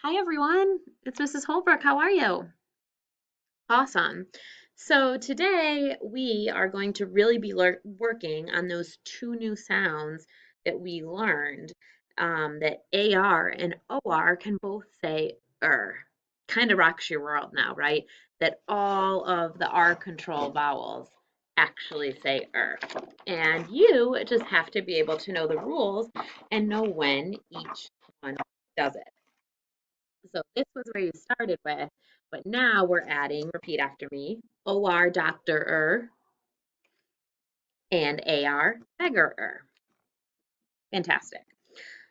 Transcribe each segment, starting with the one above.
Hi everyone, it's Mrs. Holbrook. How are you? Awesome. So today we are going to really be working on those two new sounds that we learned that AR and OR can both say Kind of rocks your world now, right? That all of the R control vowels actually say And you just have to be able to know the rules and know when each one does it. So this was where you started with, but now we're adding, repeat after me, OR doctor and AR beggar. Fantastic.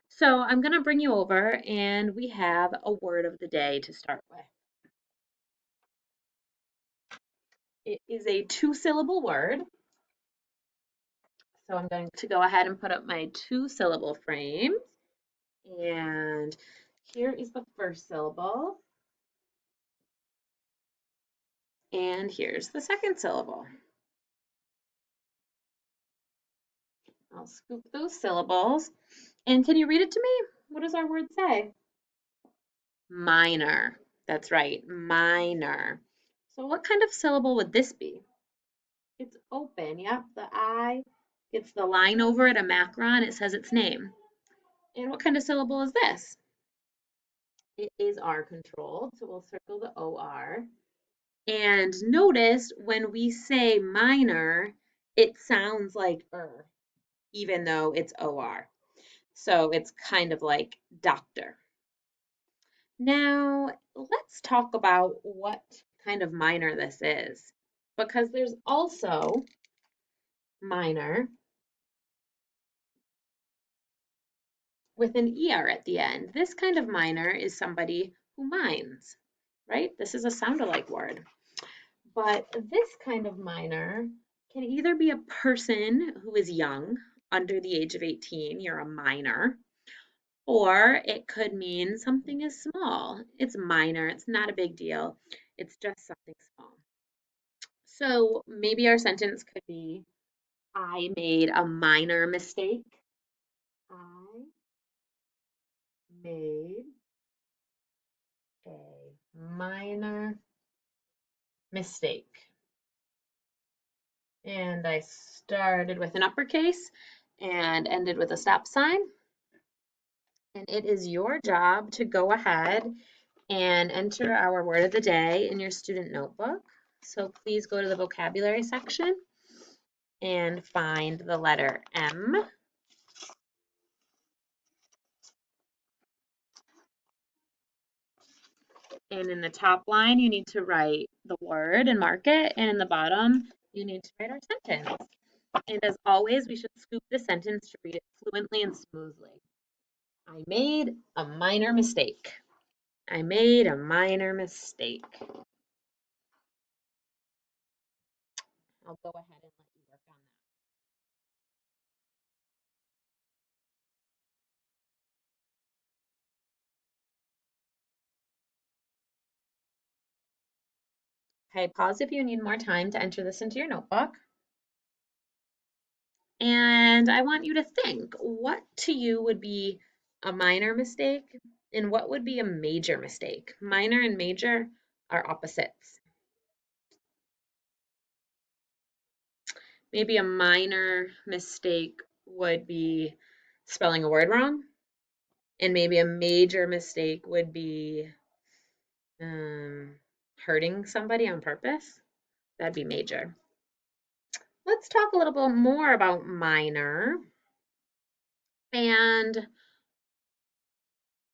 So I'm going to bring you over and we have a word of the day to start with. It is a two-syllable word. So I'm going to go ahead and put up my two-syllable frames. And here is the first syllable. And here's the second syllable. I'll scoop those syllables. And can you read it to me? What does our word say? Minor. That's right, minor. So what kind of syllable would this be? It's open. Yep, the I gets the line over it, a macron. It says its name. And what kind of syllable is this? It is R controlled, so we'll circle the OR. And notice when we say minor, it sounds like even though it's OR. So it's kind of like doctor. Now, let's talk about what kind of minor this is, because there's also minor with an ER at the end. This kind of minor is somebody who minds, right? This is a sound-alike word. But this kind of minor can either be a person who is young, under the age of 18, you're a minor, or it could mean something is small. It's minor, it's not a big deal, it's just something small. So maybe our sentence could be, I made a minor mistake. I made a minor mistake. And I started with an uppercase and ended with a stop sign. And it is your job to go ahead and enter our word of the day in your student notebook. So please go to the vocabulary section and find the letter M. And in the top line, you need to write the word and mark it. And in the bottom, you need to write our sentence. And as always, we should scoop the sentence to read it fluently and smoothly. I made a minor mistake. I made a minor mistake. I'll go ahead and let you work on that. Okay, pause if you need more time to enter this into your notebook. And I want you to think, what to you would be a minor mistake and what would be a major mistake? Minor and major are opposites. Maybe a minor mistake would be spelling a word wrong, and maybe a major mistake would be hurting somebody on purpose. That'd be major. Let's talk a little bit more about minor. And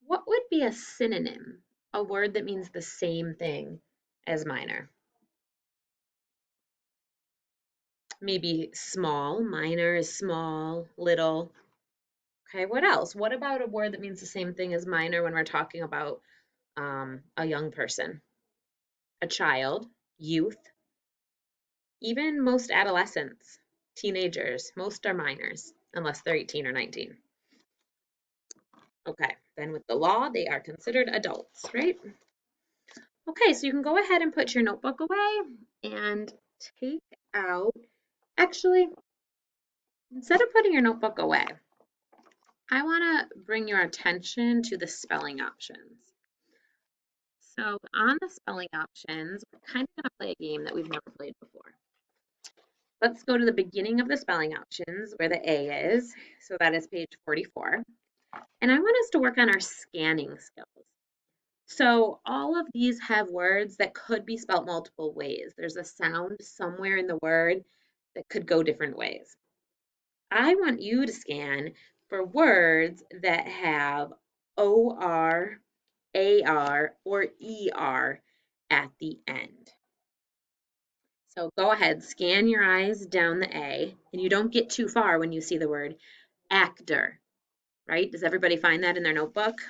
what would be a synonym? A word that means the same thing as minor. Maybe small. Minor is small, little. Okay, what else? What about a word that means the same thing as minor when we're talking about a young person, a child, youth, even most adolescents, teenagers? Most are minors unless they're 18 or 19. Okay, then with the law, they are considered adults, right? Okay, so you can go ahead and put your notebook away and take out, actually, instead of putting your notebook away, I want to bring your attention to the spelling options. So on the spelling options, we're kind of going to play a game that we've never played before. Let's go to the beginning of the spelling options where the A is. So that is page 44. And I want us to work on our scanning skills. So all of these have words that could be spelled multiple ways. There's a sound somewhere in the word that could go different ways. I want you to scan for words that have OR, AR, or ER at the end. So go ahead, scan your eyes down the A, and you don't get too far when you see the word actor, right? Does everybody find that in their notebook?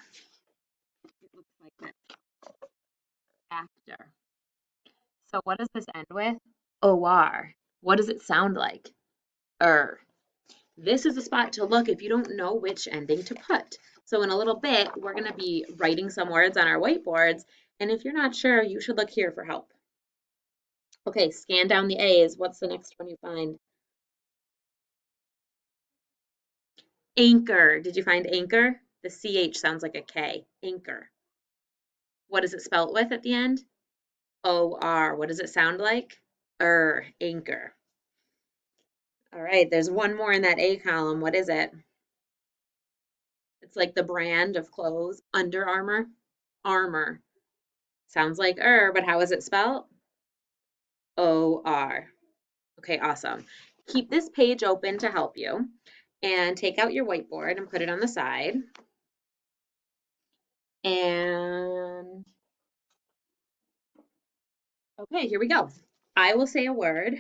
It looks like that, actor. So what does this end with? OR. What does it sound like? This is a spot to look if you don't know which ending to put. So in a little bit, we're going to be writing some words on our whiteboards, and if you're not sure, you should look here for help. Okay, scan down the A's. What's the next one you find? Anchor. Did you find anchor? The CH sounds like a K. Anchor. What is it spelled with at the end? OR. What does it sound like? Anchor. All right, there's one more in that A column. What is it? It's like the brand of clothes. Under Armour. Armor. Sounds like but how is it spelled? OR. Okay, awesome. Keep this page open to help you and take out your whiteboard and put it on the side. And okay, here we go. I will say a word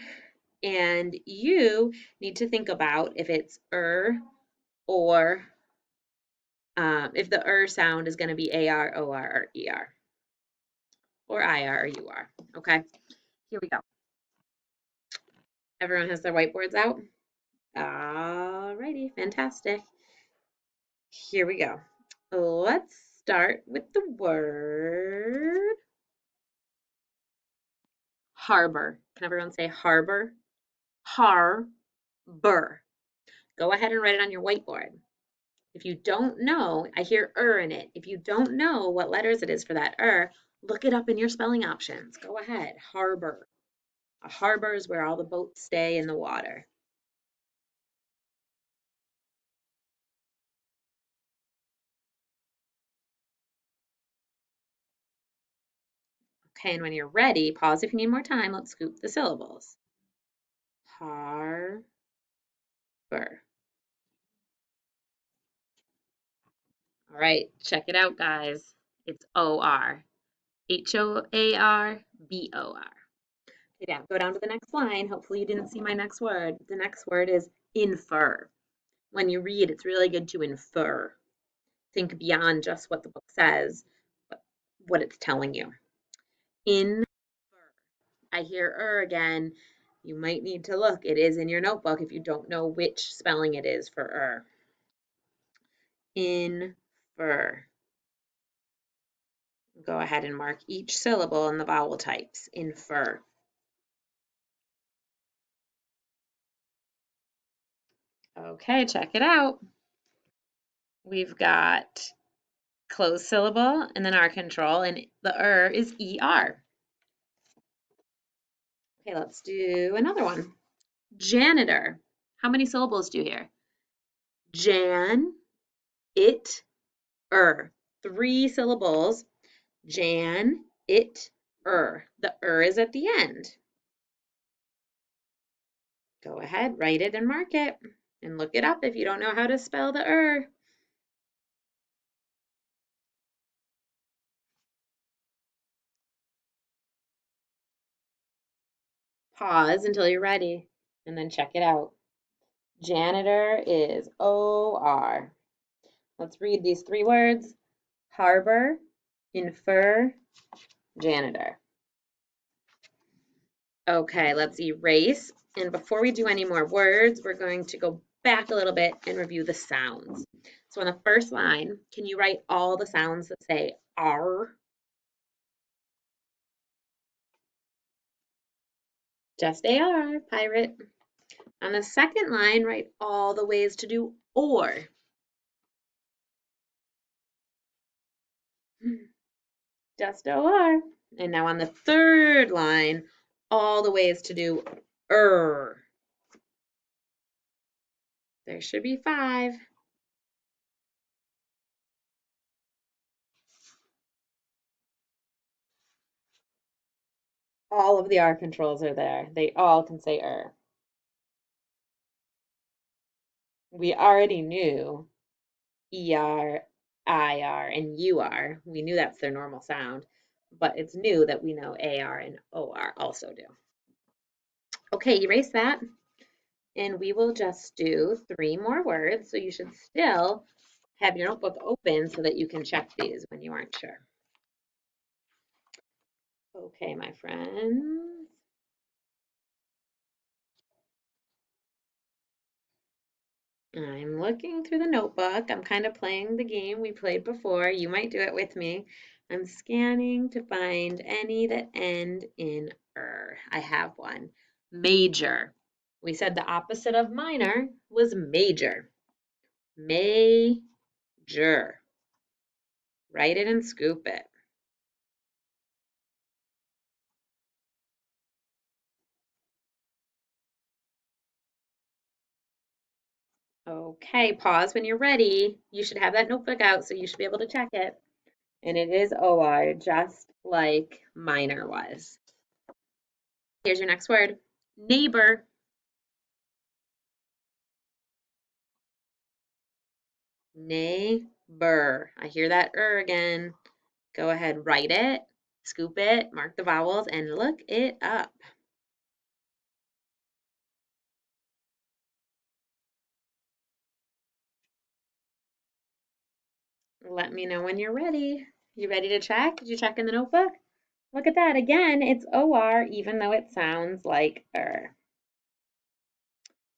and you need to think about if it's or if the sound is going to be AR, OR, or ER, or IR, or UR. Okay, here we go. Everyone has their whiteboards out? Alrighty, fantastic. Here we go. Let's start with the word harbor. Can everyone say harbor? Harbor. Go ahead and write it on your whiteboard. If you don't know, I hear in it. If you don't know what letters it is for that look it up in your spelling options. Go ahead. Harbor. A harbor is where all the boats stay in the water. Okay, and when you're ready, pause if you need more time. Let's scoop the syllables. Harbor. All right, check it out, guys. It's OR. HOARBOR. Okay, now go down to the next line. Hopefully you didn't see my next word. The next word is infer. When you read, it's really good to infer. Think beyond just what the book says, but what it's telling you. Infer. I hear again. You might need to look. It is in your notebook if you don't know which spelling it is for Infer. Go ahead and mark each syllable in the vowel types. Infer. Okay, check it out. We've got closed syllable and then our control, and the is ER. Okay, let's do another one. Janitor. How many syllables do you hear? Jan, it, 3 syllables. Jan, it, The is at the end. Go ahead, write it and mark it. And look it up if you don't know how to spell the Pause until you're ready and then check it out. Janitor is OR. Let's read these 3 words. Harbor, infer, janitor. Okay, let's erase. And before we do any more words, we're going to go back a little bit and review the sounds. So on the first line, can you write all the sounds that say R? Just AR, pirate. On the second line, write all the ways to do or. Just OR. And now on the third line, all the ways to do er. There should be 5. All of the R controls are there. They all can say er. We already knew ER, IR, and UR. We knew that's their normal sound, but it's new that we know AR and OR also do. Okay, erase that, and we will just do 3 more words. So you should still have your notebook open so that you can check these when you aren't sure. Okay, my friends. I'm looking through the notebook. I'm kind of playing the game we played before. You might do it with me. I'm scanning to find any that end in er. I have one. Major. We said the opposite of minor was major. Major. Write it and scoop it. Okay, pause when you're ready. You should have that notebook out, so you should be able to check it. And it is OR, just like minor was. Here's your next word. Neighbor. Neighbor. I hear that again. Go ahead, write it, scoop it, mark the vowels, and look it up. Let me know when you're ready. You ready to check? Did you check in the notebook? Look at that. Again, it's OR, even though it sounds like er.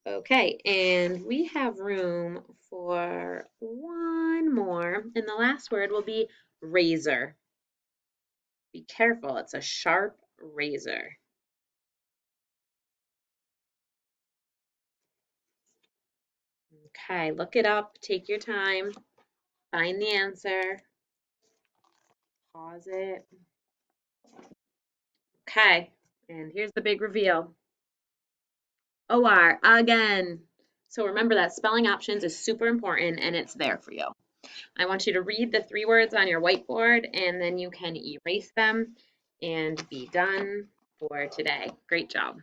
Okay, and we have room for one more, and the last word will be razor. Be careful, it's a sharp razor. Okay, look it up, take your time, find the answer, pause it. Okay, and here's the big reveal. OR again. So remember that spelling options is super important and it's there for you. I want you to read the 3 words on your whiteboard and then you can erase them and be done for today. Great job.